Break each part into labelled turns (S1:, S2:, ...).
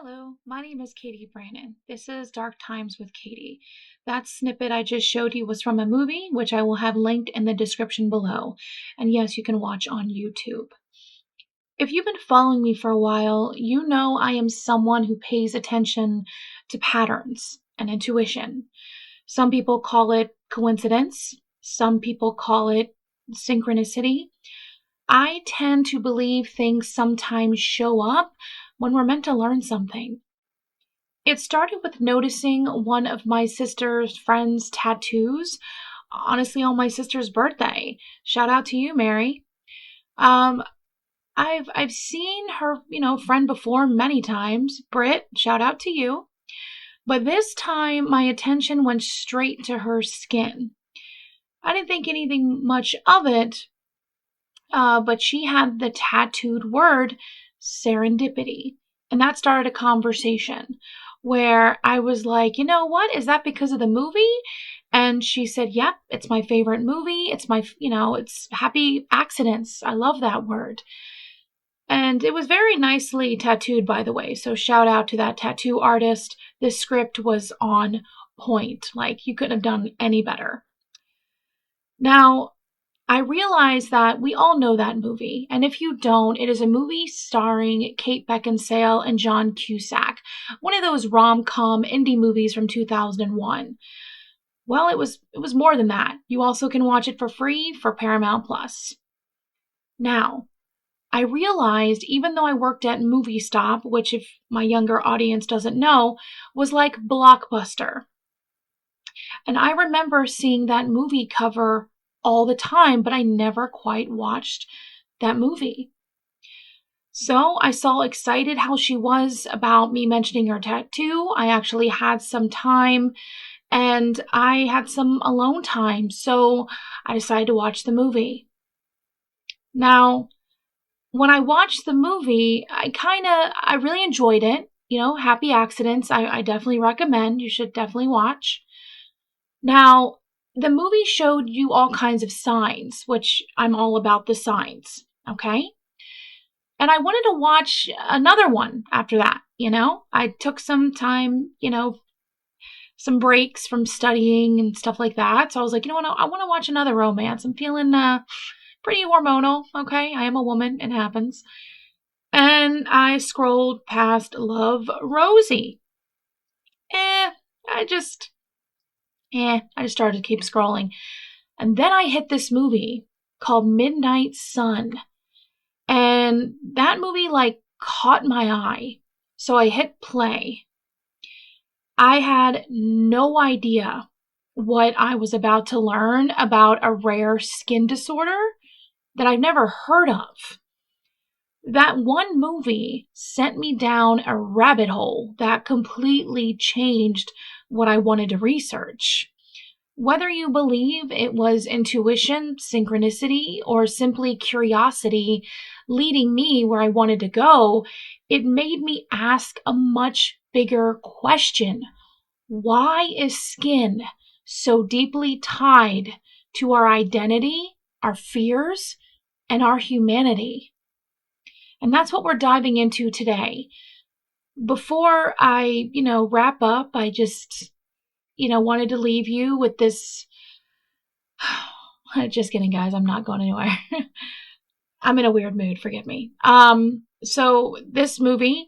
S1: Hello, my name is Catiebrannon. This is Dark Times with Catie. That snippet I just showed you was from a movie, which I will have linked in the description below. And yes, you can watch on YouTube. If you've been following me for a while, you know I am someone who pays attention to patterns and intuition. Some people call it coincidence. Some people call it synchronicity. I tend to believe things sometimes show up when we're meant to learn something. It started with noticing one of my sister's friend's tattoos, honestly, on my sister's birthday. Shout out to you, Mary. Um, I've seen her, friend before many times. Britt, shout out to you. But this time my attention went straight to her skin. I didn't think anything much of it, but she had the tattooed word serendipity. And that started a conversation where I was like, you know what? Is that because of the movie? And she said, yep, it's my favorite movie. It's it's happy accidents. I love that word. And it was very nicely tattooed, by the way. So shout out to that tattoo artist. This script was on point. Like, you couldn't have done any better. Now, I realize that we all know that movie, and if you don't, it is a movie starring Kate Beckinsale and John Cusack, one of those rom-com indie movies from 2001. Well, it was more than that. You also can watch it for free for Paramount Plus. Now, I realized even though I worked at Movie Stop, which if my younger audience doesn't know, was like Blockbuster. And I remember seeing that movie cover all the time, but I never quite watched that movie. So I saw excited how she was about me mentioning her tattoo. I actually had some time and I had some alone time, so I decided to watch the movie. Now, when I watched the movie, I really enjoyed it. Happy accidents. I definitely recommend. You should definitely watch. Now, the movie showed you all kinds of signs, which I'm all about the signs, okay? And I wanted to watch another one after that, I took some time, some breaks from studying and stuff like that. So I was like, you know what, I want to watch another romance. I'm feeling pretty hormonal, okay? I am a woman, it happens. And I scrolled past Love, Rosie. I just started to keep scrolling. And then I hit this movie called Midnight Sun. And that movie caught my eye. So I hit play. I had no idea what I was about to learn about a rare skin disorder that I've never heard of. That one movie sent me down a rabbit hole that completely changed what I wanted to research. Whether you believe it was intuition, synchronicity, or simply curiosity leading me where I wanted to go, it made me ask a much bigger question. Why is skin so deeply tied to our identity, our fears, and our humanity? And that's what we're diving into today. Before I, wrap up, I just wanted to leave you with this. Just kidding, guys. I'm not going anywhere. I'm in a weird mood. Forgive me. So this movie,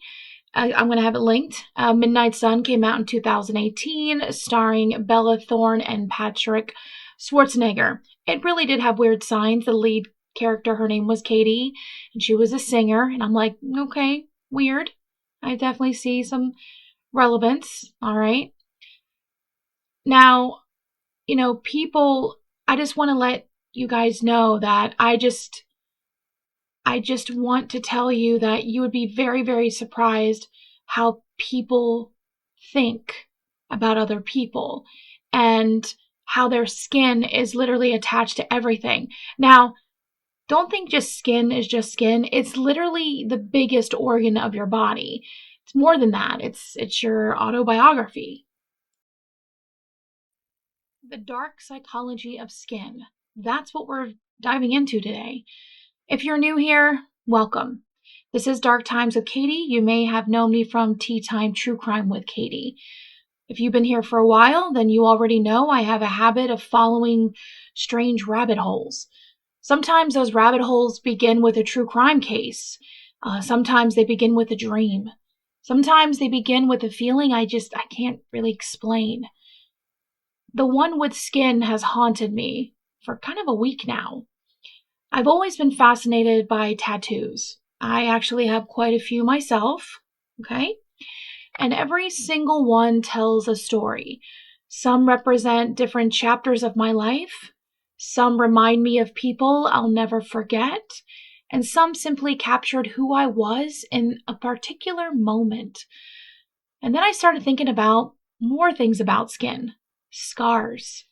S1: I'm going to have it linked. Midnight Sun came out in 2018, starring Bella Thorne and Patrick Schwarzenegger. It really did have weird signs. The lead character, her name was Catie, and she was a singer. And I'm like, okay, weird. I definitely see some relevance. All right. Now, people, I just want to let you guys know that I just want to tell you that you would be very, very surprised how people think about other people and how their skin is literally attached to everything. Now, don't think just skin is just skin. It's literally the biggest organ of your body. It's more than that. It's your autobiography. The dark psychology of skin. That's what we're diving into today. If you're new here, welcome. This is Dark Times with Catie. You may have known me from Tea Time True Crime with Catie. If you've been here for a while, then you already know I have a habit of following strange rabbit holes. Sometimes those rabbit holes begin with a true crime case. Sometimes they begin with a dream. Sometimes they begin with a feeling I can't really explain. The one with skin has haunted me for kind of a week now. I've always been fascinated by tattoos. I actually have quite a few myself, okay? And every single one tells a story. Some represent different chapters of my life. Some remind me of people I'll never forget. And some simply captured who I was in a particular moment. And then I started thinking about more things about skin. Scars.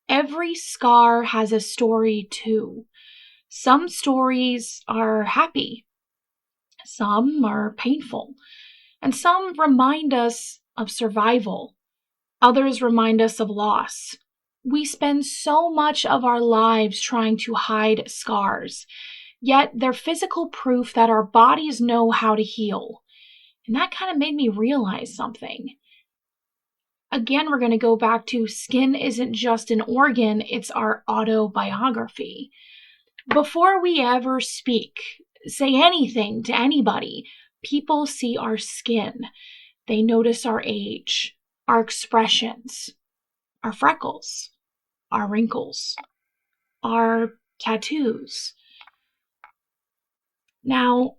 S1: Every scar has a story too. Some stories are happy. Some are painful. And some remind us of survival. Others remind us of loss. We spend so much of our lives trying to hide scars, yet they're physical proof that our bodies know how to heal. And that kind of made me realize something. Again, we're going to go back to skin isn't just an organ, it's our autobiography. Before we ever speak, say anything to anybody, people see our skin. They notice our age, our expressions, our freckles, our wrinkles, our tattoos. Now,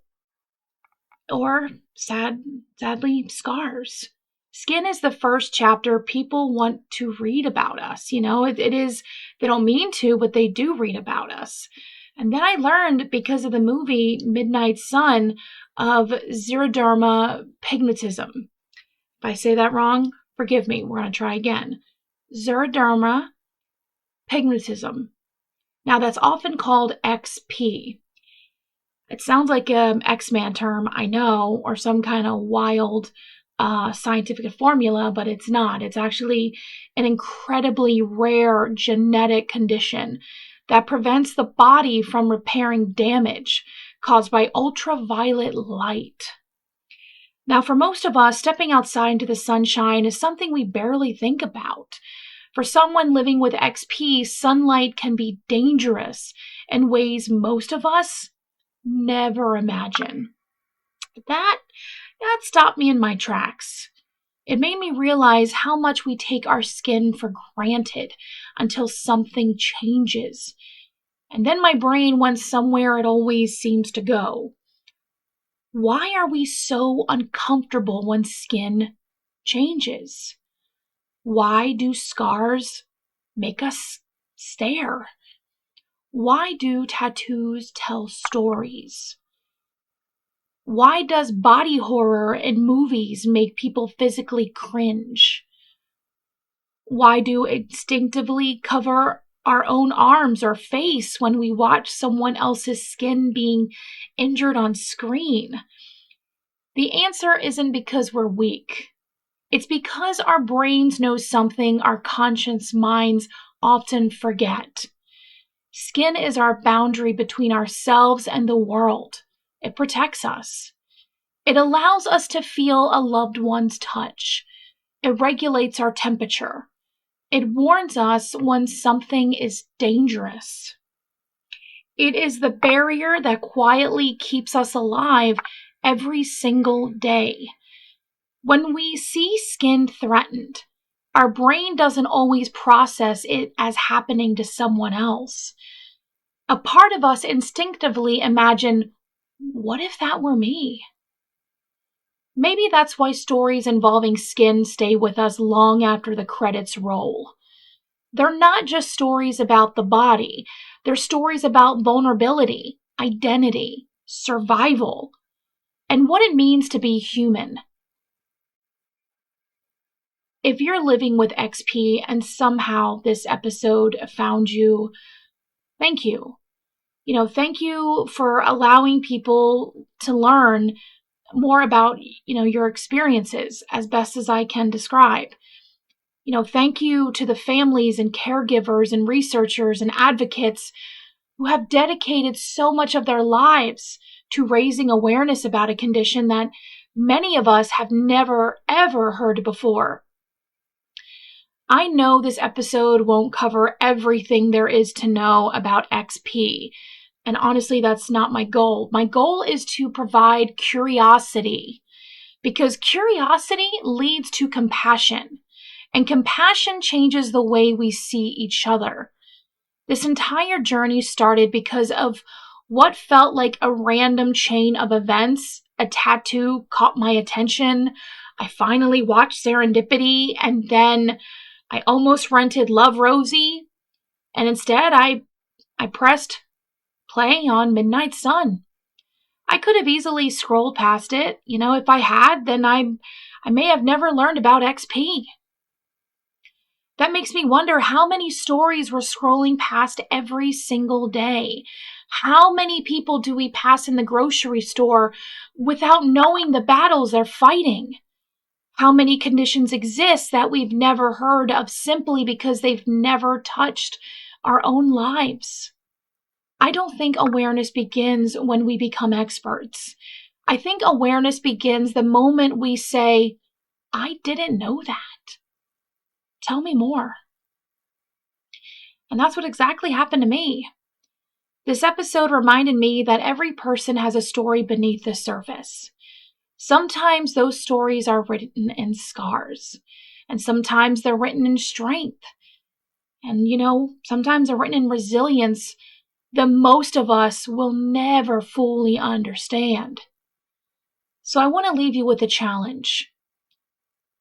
S1: or sadly, scars. Skin is the first chapter people want to read about us. It is, they don't mean to, but they do read about us. And then I learned, because of the movie Midnight Sun, of xeroderma pigmentism. If I say that wrong, forgive me. We're going to try again. Xeroderma pigmentism. Now, that's often called XP. It sounds like an X-Man term, I know, or some kind of wild scientific formula, but it's not. It's actually an incredibly rare genetic condition that prevents the body from repairing damage caused by ultraviolet light. Now, for most of us, stepping outside into the sunshine is something we barely think about. For someone living with XP, sunlight can be dangerous in ways most of us never imagine. That stopped me in my tracks. It made me realize how much we take our skin for granted until something changes. And then my brain went somewhere it always seems to go. Why are we so uncomfortable when skin changes? Why do scars make us stare? Why do tattoos tell stories? Why does body horror in movies make people physically cringe? Why do instinctively cover our own arms or face when we watch someone else's skin being injured on screen? The answer isn't because we're weak. It's because our brains know something our conscious minds often forget. Skin is our boundary between ourselves and the world. It protects us. It allows us to feel a loved one's touch. It regulates our temperature. It warns us when something is dangerous. It is the barrier that quietly keeps us alive every single day. When we see skin threatened, our brain doesn't always process it as happening to someone else. A part of us instinctively imagine, what if that were me? Maybe that's why stories involving skin stay with us long after the credits roll. They're not just stories about the body. They're stories about vulnerability, identity, survival, and what it means to be human. If you're living with XP and somehow this episode found you, thank you. Thank you for allowing people to learn more about, your experiences as best as I can describe. Thank you to the families and caregivers and researchers and advocates who have dedicated so much of their lives to raising awareness about a condition that many of us have never, ever heard before. I know this episode won't cover everything there is to know about XP, and honestly, that's not my goal. My goal is to provide curiosity, because curiosity leads to compassion, and compassion changes the way we see each other. This entire journey started because of what felt like a random chain of events. A tattoo caught my attention. I finally watched Serendipity, and then I almost rented Love Rosie, and instead I pressed play on Midnight Sun. I could have easily scrolled past it. If I had, then I may have never learned about XP. That makes me wonder how many stories we're scrolling past every single day. How many people do we pass in the grocery store without knowing the battles they're fighting? How many conditions exist that we've never heard of simply because they've never touched our own lives? I don't think awareness begins when we become experts. I think awareness begins the moment we say, I didn't know that. Tell me more. And that's what exactly happened to me. This episode reminded me that every person has a story beneath the surface. Sometimes those stories are written in scars, and sometimes they're written in strength. And sometimes they're written in resilience that most of us will never fully understand. So I want to leave you with a challenge.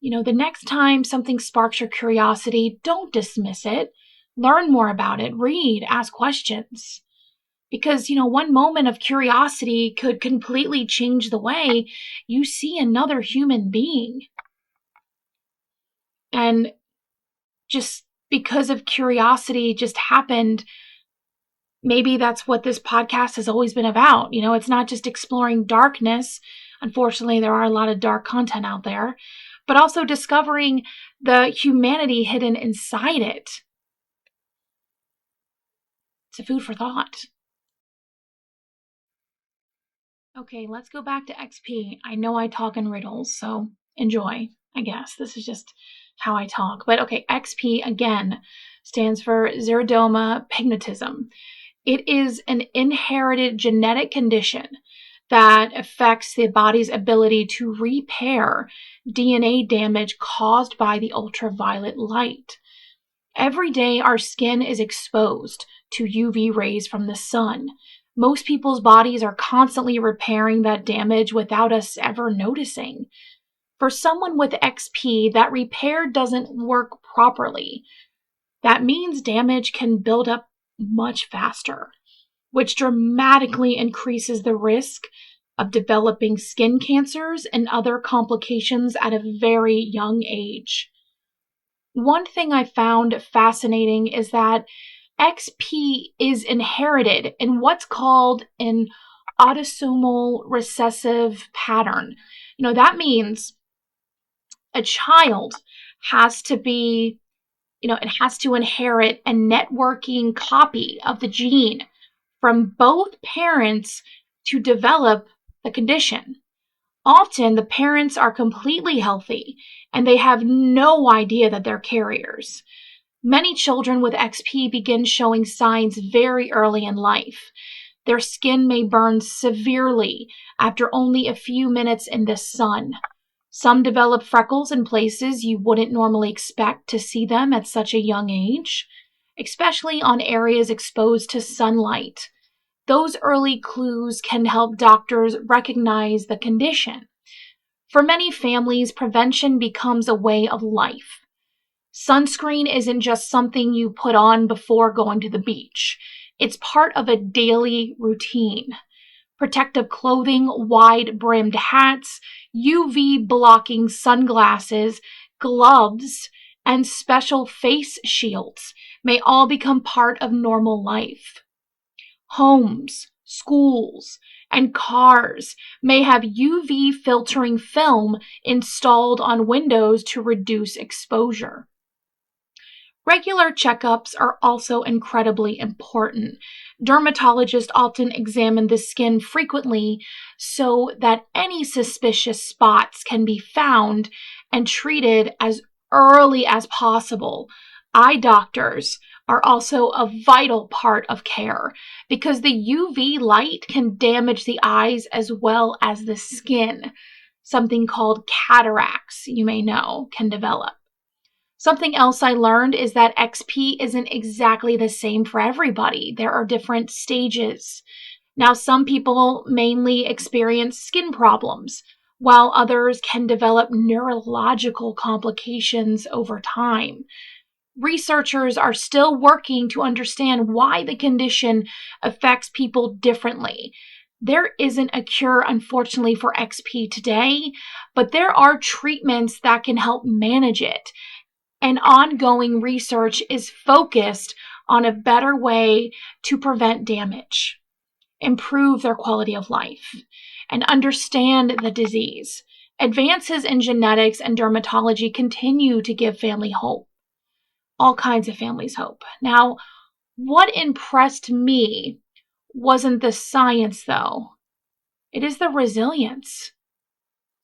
S1: The next time something sparks your curiosity, don't dismiss it. Learn more about it. Read. Ask questions. Because, one moment of curiosity could completely change the way you see another human being. And just because of curiosity just happened, maybe that's what this podcast has always been about. It's not just exploring darkness. Unfortunately, there are a lot of dark content out there, but also discovering the humanity hidden inside it. It's a food for thought. Okay, let's go back to XP. I know I talk in riddles, so enjoy, I guess. This is just how I talk. But okay, XP, again, stands for xeroderma pigmentosa. It is an inherited genetic condition that affects the body's ability to repair DNA damage caused by the ultraviolet light. Every day, our skin is exposed to UV rays from the sun. Most people's bodies are constantly repairing that damage without us ever noticing. For someone with XP, that repair doesn't work properly. That means damage can build up much faster, which dramatically increases the risk of developing skin cancers and other complications at a very young age. One thing I found fascinating is that XP is inherited in what's called an autosomal recessive pattern. That means a child has to be, it has to inherit a networking copy of the gene from both parents to develop the condition. Often the parents are completely healthy and they have no idea that they're carriers. Many children with XP begin showing signs very early in life. Their skin may burn severely after only a few minutes in the sun. Some develop freckles in places you wouldn't normally expect to see them at such a young age, especially on areas exposed to sunlight. Those early clues can help doctors recognize the condition. For many families, prevention becomes a way of life. Sunscreen isn't just something you put on before going to the beach. It's part of a daily routine. Protective clothing, wide-brimmed hats, UV-blocking sunglasses, gloves, and special face shields may all become part of normal life. Homes, schools, and cars may have UV filtering film installed on windows to reduce exposure. Regular checkups are also incredibly important. Dermatologists often examine the skin frequently so that any suspicious spots can be found and treated as early as possible. Eye doctors are also a vital part of care because the UV light can damage the eyes as well as the skin. Something called cataracts, you may know, can develop. Something else I learned is that XP isn't exactly the same for everybody. There are different stages. Now, some people mainly experience skin problems, while others can develop neurological complications over time. Researchers are still working to understand why the condition affects people differently. There isn't a cure, unfortunately, for XP today, but there are treatments that can help manage it. And ongoing research is focused on a better way to prevent damage, improve their quality of life, and understand the disease. Advances in genetics and dermatology continue to give family hope, all kinds of families hope. Now, what impressed me wasn't the science, though. It is the resilience.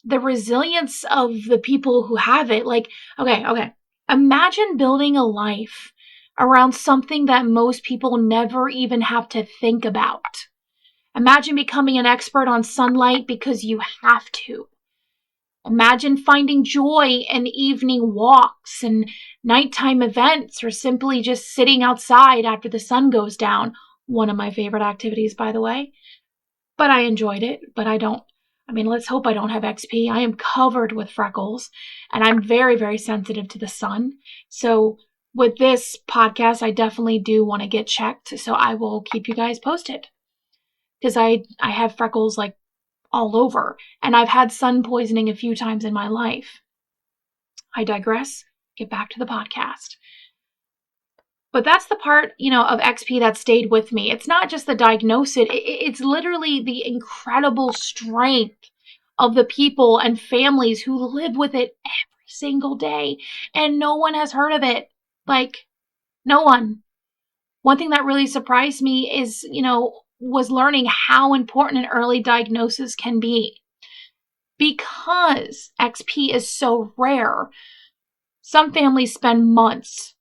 S1: The resilience of the people who have it. Like, okay. Imagine building a life around something that most people never even have to think about. Imagine becoming an expert on sunlight because you have to. Imagine finding joy in evening walks and nighttime events, or simply just sitting outside after the sun goes down. One of my favorite activities, by the way. But I enjoyed it, but let's hope I don't have XP. I am covered with freckles, and I'm very, very sensitive to the sun. So with this podcast, I definitely do want to get checked. So I will keep you guys posted, because I have freckles like all over, and I've had sun poisoning a few times in my life. I digress. Get back to the podcast. But that's the part, of XP that stayed with me. It's not just the diagnosis. It's literally the incredible strength of the people and families who live with it every single day. And no one has heard of it. Like, no one. One thing that really surprised me is, was learning how important an early diagnosis can be. Because XP is so rare, some families spend months,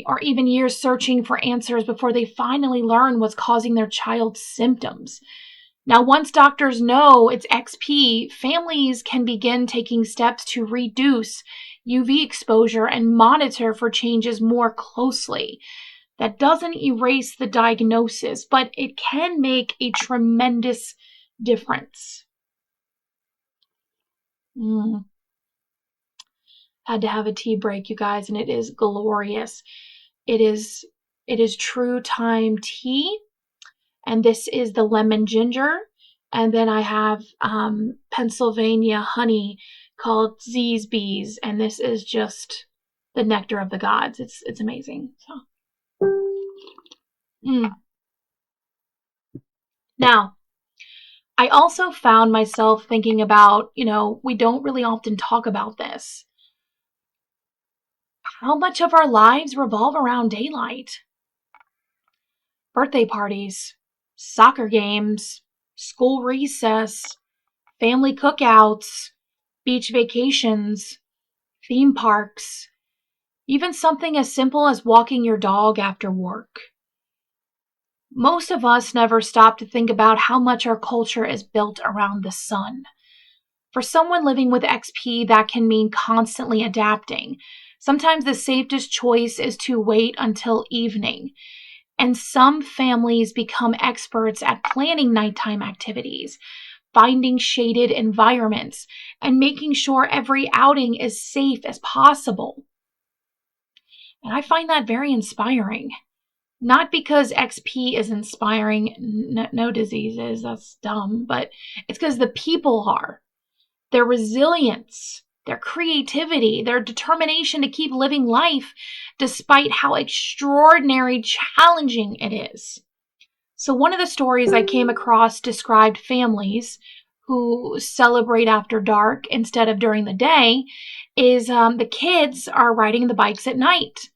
S1: or even years searching for answers before they finally learn what's causing their child's symptoms. Now, once doctors know it's XP, families can begin taking steps to reduce UV exposure and monitor for changes more closely. That doesn't erase the diagnosis, but it can make a tremendous difference. Had to have a tea break, you guys, and it is glorious. It is True Time tea, and this is the lemon ginger, and then I have Pennsylvania honey called Z's Bees, and this is just the nectar of the gods. It's amazing. Now, I also found myself thinking about, we don't really often talk about this. How much of our lives revolve around daylight? Birthday parties, soccer games, school recess, family cookouts, beach vacations, theme parks, even something as simple as walking your dog after work. Most of us never stop to think about how much our culture is built around the sun. For someone living with XP, that can mean constantly adapting. Sometimes the safest choice is to wait until evening. And some families become experts at planning nighttime activities, finding shaded environments, and making sure every outing is safe as possible. And I find that very inspiring. Not because XP is inspiring, no diseases, that's dumb, but it's because the people are. Their resilience, their creativity, their determination to keep living life despite how extraordinary challenging it is. So one of the stories I came across described families who celebrate after dark instead of during the day is the kids are riding the bikes at night.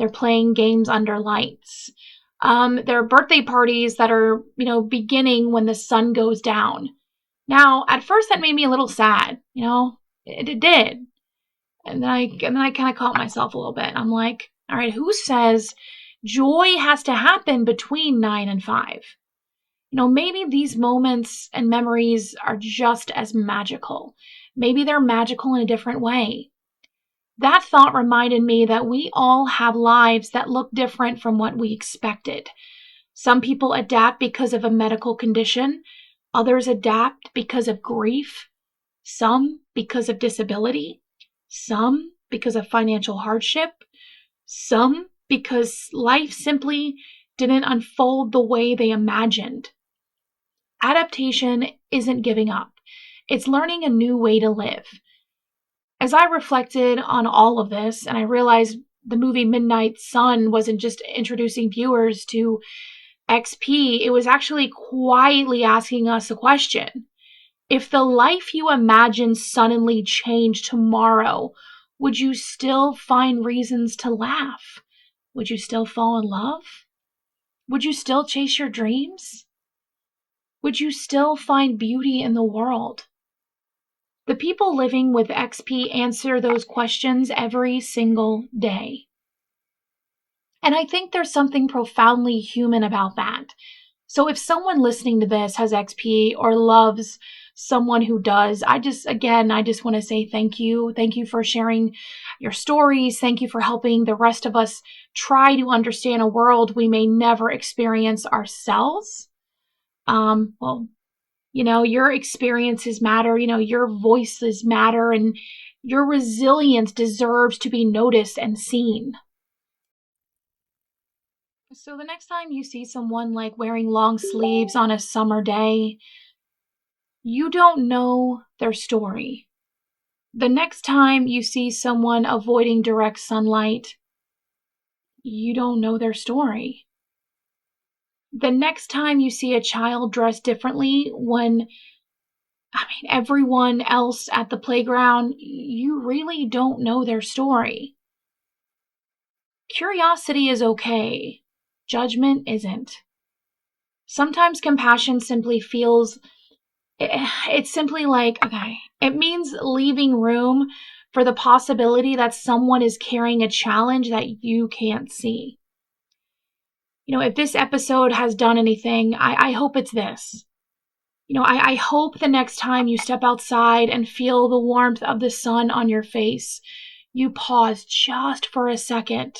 S1: They're playing games under lights. There are birthday parties that are, beginning when the sun goes down. Now, at first that made me a little sad, it did. And then I kind of caught myself a little bit. I'm like, all right, who says joy has to happen between 9 and 5? Maybe these moments and memories are just as magical. Maybe they're magical in a different way. That thought reminded me that we all have lives that look different from what we expected. Some people adapt because of a medical condition. Others adapt because of grief. Some because of disability. Some because of financial hardship. Some because life simply didn't unfold the way they imagined. Adaptation isn't giving up. It's learning a new way to live. As I reflected on all of this, and I realized the movie Midnight Sun wasn't just introducing viewers to XP, it was actually quietly asking us a question. If the life you imagine suddenly changed tomorrow, would you still find reasons to laugh? Would you still fall in love? Would you still chase your dreams? Would you still find beauty in the world? The people living with XP answer those questions every single day. And I think there's something profoundly human about that. So if someone listening to this has XP or loves someone who does, I just want to say thank you. Thank you for sharing your stories. Thank you for helping the rest of us try to understand a world we may never experience ourselves. Your experiences matter, your voices matter, and your resilience deserves to be noticed and seen. So the next time you see someone like wearing long sleeves on a summer day, you don't know their story. The next time you see someone avoiding direct sunlight, you don't know their story. The next time you see a child dressed differently when everyone else at the playground, you really don't know their story. Curiosity is okay. Judgment isn't. Sometimes compassion simply feels, it's simply like, okay, it means leaving room for the possibility that someone is carrying a challenge that you can't see. If this episode has done anything, I hope it's this. I hope the next time you step outside and feel the warmth of the sun on your face, you pause just for a second,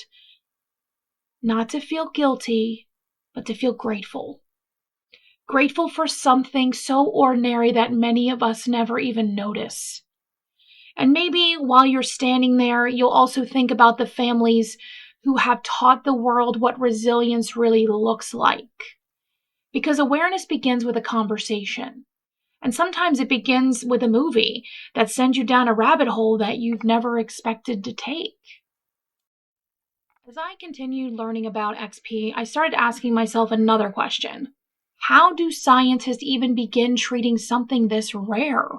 S1: not to feel guilty, but to feel grateful. Grateful for something so ordinary that many of us never even notice. And maybe while you're standing there, you'll also think about the families who have taught the world what resilience really looks like. Because awareness begins with a conversation. And sometimes it begins with a movie that sends you down a rabbit hole that you've never expected to take. As I continued learning about XP, I started asking myself another question. How do scientists even begin treating something this rare?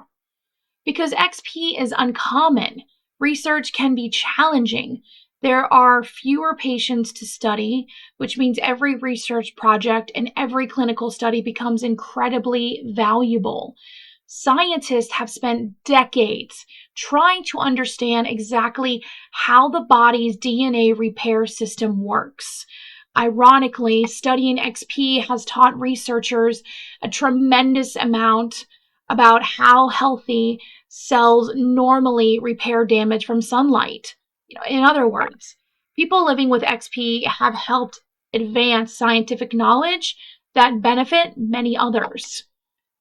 S1: Because XP is uncommon, research can be challenging. There are fewer patients to study, which means every research project and every clinical study becomes incredibly valuable. Scientists have spent decades trying to understand exactly how the body's DNA repair system works. Ironically, studying XP has taught researchers a tremendous amount about how healthy cells normally repair damage from sunlight. In other words, people living with XP have helped advance scientific knowledge that benefit many others.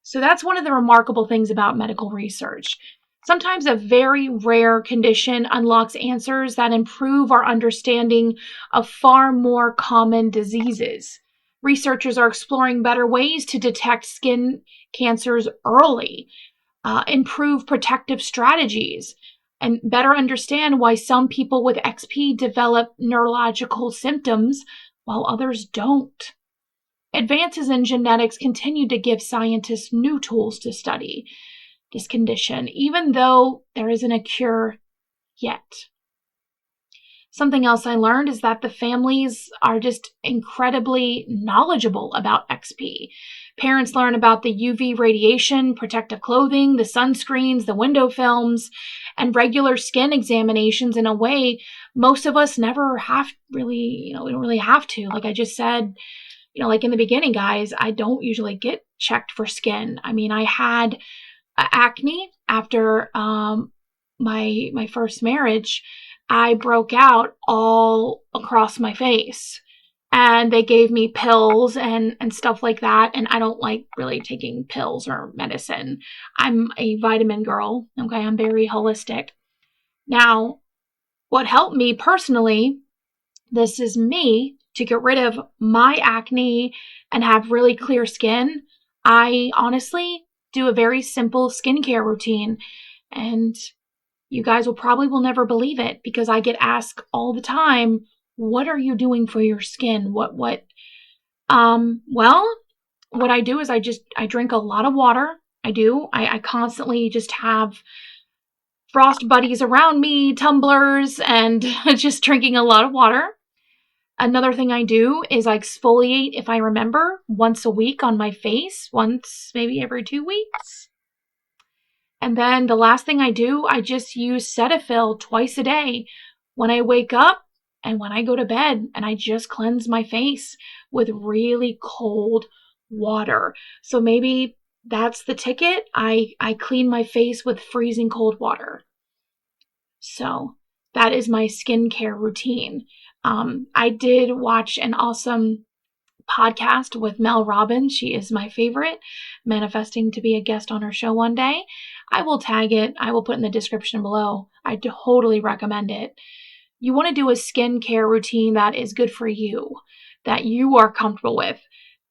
S1: So that's one of the remarkable things about medical research. Sometimes a very rare condition unlocks answers that improve our understanding of far more common diseases. Researchers are exploring better ways to detect skin cancers early, improve protective strategies, and better understand why some people with XP develop neurological symptoms while others don't. Advances in genetics continue to give scientists new tools to study this condition, even though there isn't a cure yet. Something else I learned is that the families are just incredibly knowledgeable about XP. Parents learn about the UV radiation, protective clothing, the sunscreens, the window films, and regular skin examinations in a way most of us never have really, we don't really have to. Like I just said, like in the beginning, guys, I don't usually get checked for skin. I mean, I had acne after my first marriage. I broke out all across my face, and they gave me pills and stuff like that. And I don't like really taking pills or medicine. I'm a vitamin girl. Okay. I'm very holistic. Now, what helped me personally, this is me to get rid of my acne and have really clear skin. I honestly do a very simple skincare routine, and you guys will never believe it because I get asked all the time, what are you doing for your skin? Well, what I do is I drink a lot of water. I constantly just have frost buddies around me, tumblers, and just drinking a lot of water. Another thing I do is I exfoliate, if I remember, once a week on my face, once maybe every 2 weeks. And then the last thing I do, I just use Cetaphil twice a day when I wake up and when I go to bed, and I just cleanse my face with really cold water. So maybe that's the ticket. I clean my face with freezing cold water. So that is my skincare routine. I did watch an awesome podcast with Robbin. She is my favorite, manifesting to be a guest on her show one day. I will tag it. I will put in the description below. I totally recommend it. You want to do a skincare routine that is good for you, that you are comfortable with.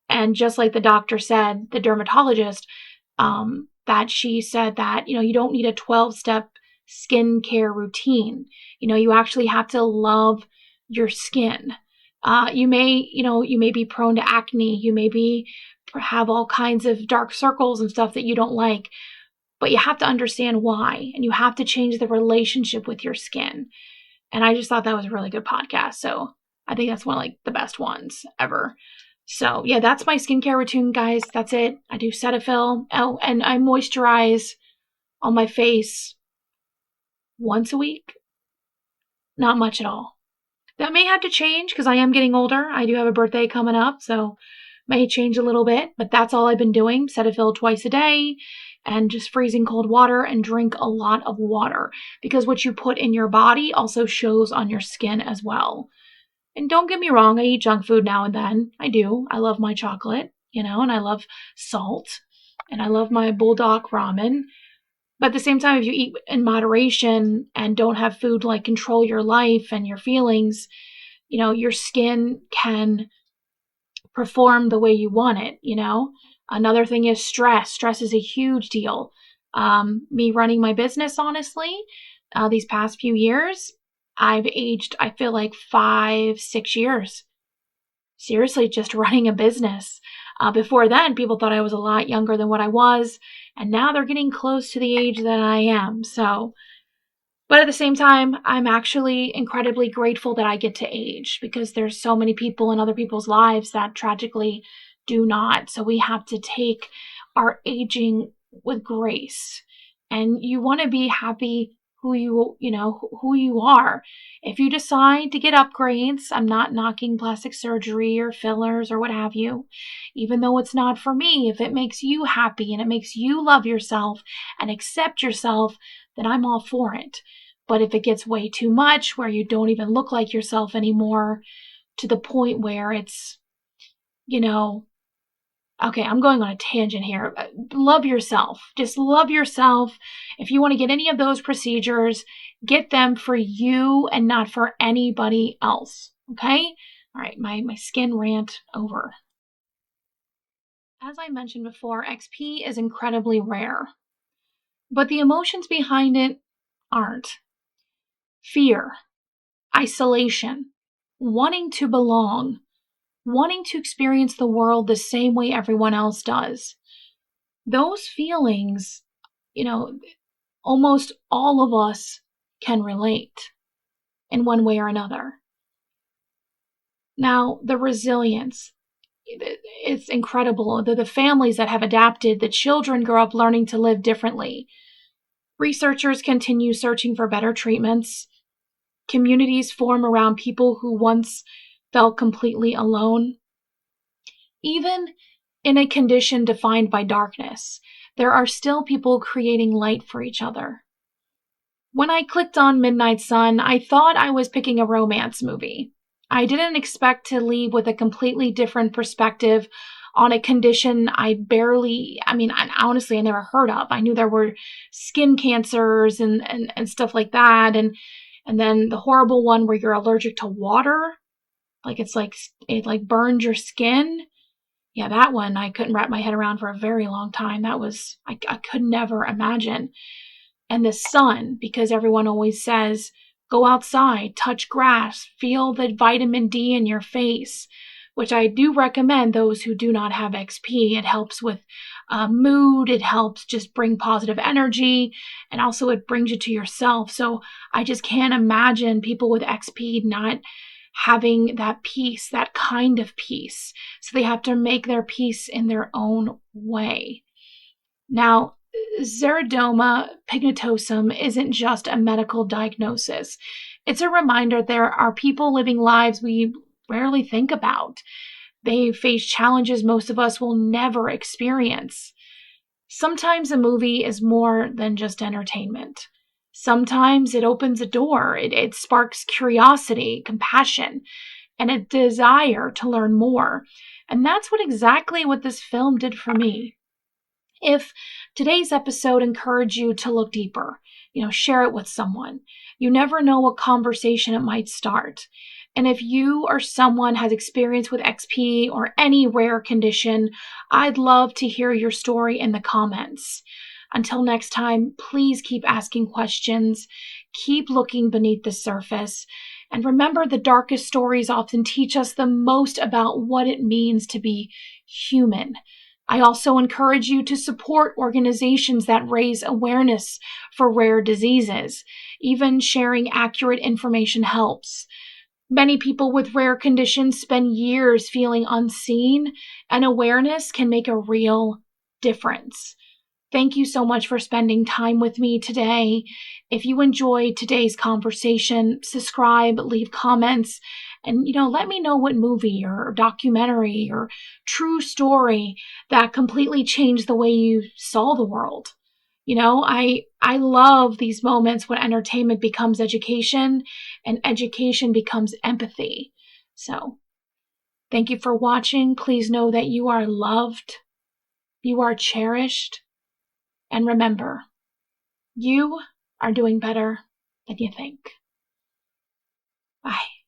S1: And just like the doctor said, the dermatologist, that she said that, you don't need a 12-step skincare routine. You actually have to love your skin. You may be prone to acne. You may have all kinds of dark circles and stuff that you don't like, but you have to understand why, and you have to change the relationship with your skin. And I just thought that was a really good podcast. So I think that's one of the best ones ever. So yeah, that's my skincare routine, guys. That's it. I do Cetaphil. Oh, and I moisturize on my face once a week. Not much at all. That may have to change because I am getting older. I do have a birthday coming up, so may change a little bit, but that's all I've been doing. Cetaphil twice a day and just freezing cold water, and drink a lot of water because what you put in your body also shows on your skin as well. And don't get me wrong, I eat junk food now and then. I do. I love my chocolate, and I love salt, and I love my bulldog ramen. But at the same time, if you eat in moderation and don't have food to control your life and your feelings, your skin can perform the way you want it. Another thing is stress. Stress is a huge deal. Me running my business, honestly, these past few years, I've aged, I feel like 5-6 years. Seriously, just running a business. Before then, people thought I was a lot younger than what I was, and now they're getting close to the age that I am. But at the same time, I'm actually incredibly grateful that I get to age because there's so many people in other people's lives that tragically do not. So we have to take our aging with grace. And you want to be happy who you are. If you decide to get upgrades, I'm not knocking plastic surgery or fillers or what have you, even though it's not for me. If it makes you happy and it makes you love yourself and accept yourself, then I'm all for it. But if it gets way too much, where you don't even look like yourself anymore, to the point where it's, okay, I'm going on a tangent here. Love yourself. Just love yourself. If you want to get any of those procedures, get them for you and not for anybody else. Okay? All right, my skin rant over. As I mentioned before, XP is incredibly rare, but the emotions behind it aren't. Fear, isolation, wanting to belong, wanting to experience the world the same way everyone else does. Those feelings, almost all of us can relate. in one way or another. Now, the resilience, it's incredible. The families that have adapted, the children grow up learning to live differently. Researchers continue searching for better treatments. Communities form around people who once felt completely alone. Even in a condition defined by darkness, there are still people creating light for each other. When I clicked on Midnight Sun, I thought I was picking a romance movie. I didn't expect to leave with a completely different perspective on a condition honestly, I never heard of. I knew there were skin cancers and stuff like that. And then the horrible one where you're allergic to water. It burns your skin. Yeah, that one I couldn't wrap my head around for a very long time. I could never imagine. And the sun, because everyone always says, go outside, touch grass, feel the vitamin D in your face, which I do recommend those who do not have XP. It helps with mood. It helps just bring positive energy. And also it brings you to yourself. So I just can't imagine people with XP not having that peace, that kind of peace. So they have to make their peace in their own way. Now, xeroderma pigmentosum isn't just a medical diagnosis. It's a reminder there are people living lives we rarely think about. They face challenges most of us will never experience. Sometimes a movie is more than just entertainment. Sometimes it opens a door. It sparks curiosity, compassion, and a desire to learn more. And that's exactly what this film did for me. If today's episode encouraged you to look deeper, share it with someone. You never know what conversation it might start. And if you or someone has experience with XP or any rare condition, I'd love to hear your story in the comments. Until next time, please keep asking questions, keep looking beneath the surface, and remember the darkest stories often teach us the most about what it means to be human. I also encourage you to support organizations that raise awareness for rare diseases. Even sharing accurate information helps. Many people with rare conditions spend years feeling unseen, and awareness can make a real difference. Thank you so much for spending time with me today. If you enjoyed today's conversation, subscribe, leave comments, and let me know what movie or documentary or true story that completely changed the way you saw the world. I love these moments when entertainment becomes education and education becomes empathy. So, thank you for watching. Please know that you are loved, you are cherished, and remember, you are doing better than you think. Bye.